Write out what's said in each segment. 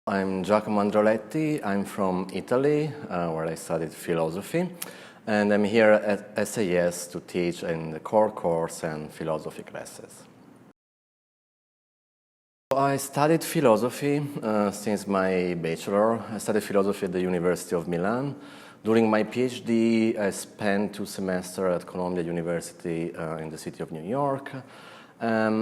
I'm Giacomo Andreoletti. I'm from Italy, where I studied philosophy, and I'm here at SAS to teach in the core course and philosophy classes. I studied philosophy since my bachelor. I studied philosophy at the University of Milan. During my PhD, I spent 2 semesters at Columbia University in the city of New York.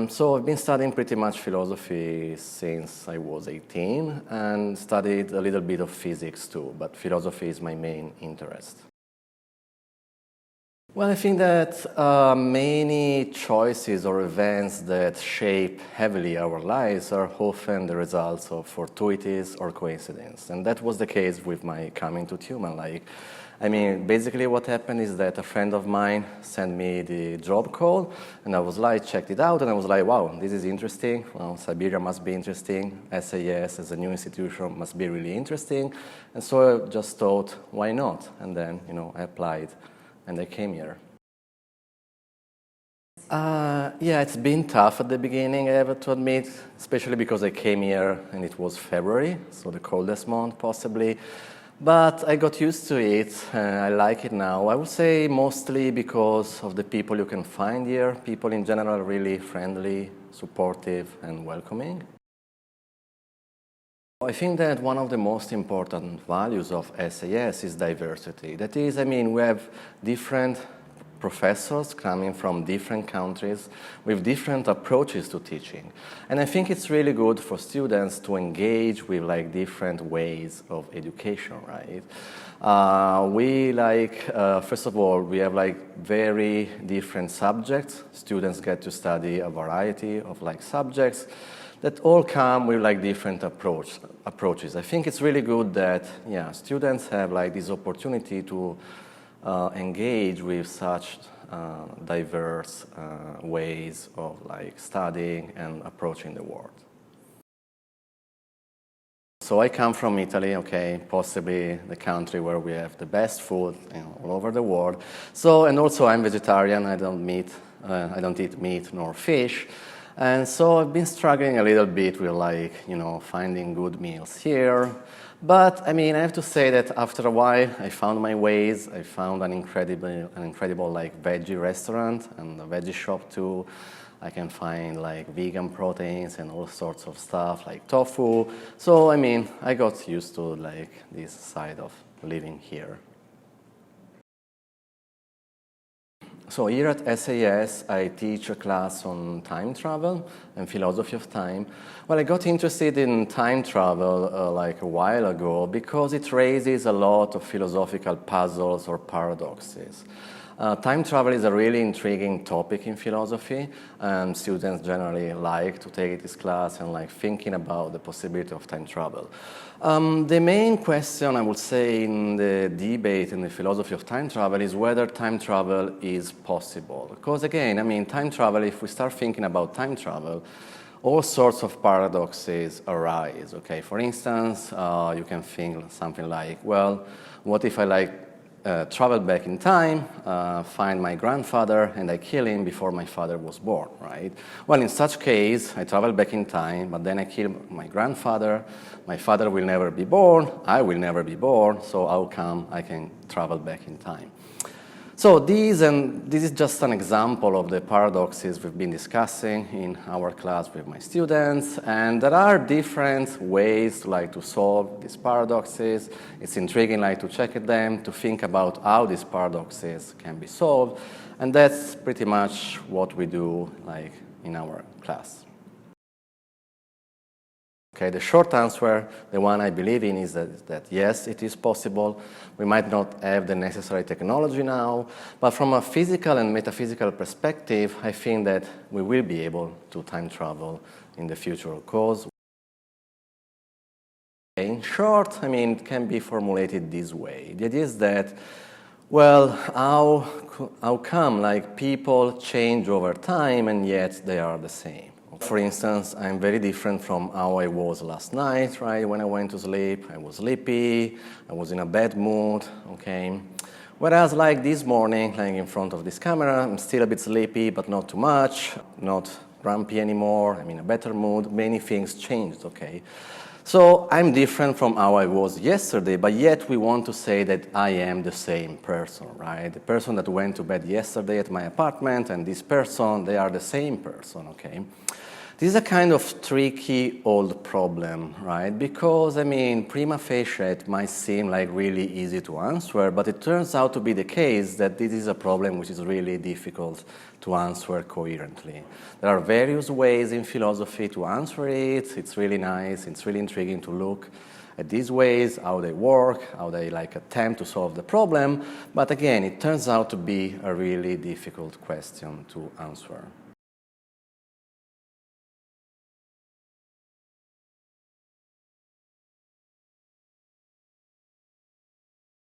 So I've been studying pretty much philosophy since I was 18 and studied a little bit of physics too, but philosophy is my main interest. Well, I think that many choices or events that shape heavily our lives are often the results of fortuities or coincidence. And that was the case with my coming to Tyumen. Basically what happened is that a friend of mine sent me the job call, and I was like, checked it out, and I was like, wow, this is interesting. Well, Siberia must be interesting. SAS as a new institution must be really interesting. And so I just thought, why not? And then, I applied, and I came here. Yeah, it's been tough at the beginning, I have to admit, especially because I came here and it was February, so the coldest month possibly. But I got used to it, I like it now. I would say mostly because of the people you can find here. People in general are really friendly, supportive, and welcoming. I think that one of the most important values of SAS is diversity. That is, we have different professors coming from different countries with different approaches to teaching. And I think it's really good for students to engage with different ways of education, right? First of all, we have very different subjects. Students get to study a variety of subjects that all come with different approaches. I think it's really good that students have this opportunity to engage with such diverse ways of studying and approaching the world. So I come from Italy, possibly the country where we have the best food all over the world. And also I'm vegetarian. I don't eat meat nor fish. And so I've been struggling a little bit with finding good meals here. But I have to say that after a while I found my ways. I found an incredible veggie restaurant and a veggie shop too. I can find vegan proteins and all sorts of stuff like tofu. So I got used to this side of living here. So here at SAS, I teach a class on time travel and philosophy of time. Well, I got interested in time travel a while ago because it raises a lot of philosophical puzzles or paradoxes. Time travel is a really intriguing topic in philosophy, and students generally like to take this class and thinking about the possibility of time travel. The main question, I would say, in the debate in the philosophy of time travel is whether time travel is possible. Because again, time travel, if we start thinking about time travel, all sorts of paradoxes arise, For instance, you can think something like, well, what if I travel back in time, find my grandfather, and I kill him before my father was born, right? Well, in such case, I travel back in time, but then I kill my grandfather. My father will never be born. I will never be born. So how come I can travel back in time? So this is just an example of the paradoxes we've been discussing in our class with my students, and there are different ways to solve these paradoxes. It's intriguing to check at them, to think about how these paradoxes can be solved, and that's pretty much what we do in our class. The short answer, the one I believe in, is that yes, it is possible. We might not have the necessary technology now, but from a physical and metaphysical perspective, I think that we will be able to time travel in the future, of course. In short, it can be formulated this way. The idea is that, well, how come people change over time and yet they are the same? For instance, I'm very different from how I was last night, right? When I went to sleep, I was sleepy, I was in a bad mood, Whereas this morning, in front of this camera, I'm still a bit sleepy, but not too much, not grumpy anymore, I'm in a better mood, many things changed, So I'm different from how I was yesterday, but yet we want to say that I am the same person, right? The person that went to bed yesterday at my apartment and this person, they are the same person, okay? This is a kind of tricky old problem, right? Because, I mean, prima facie, it might seem like really easy to answer, but it turns out to be the case that this is a problem which is really difficult to answer coherently. There are various ways in philosophy to answer it. It's really nice, it's really intriguing to look at these ways, how they work, how they attempt to solve the problem. But again, it turns out to be a really difficult question to answer.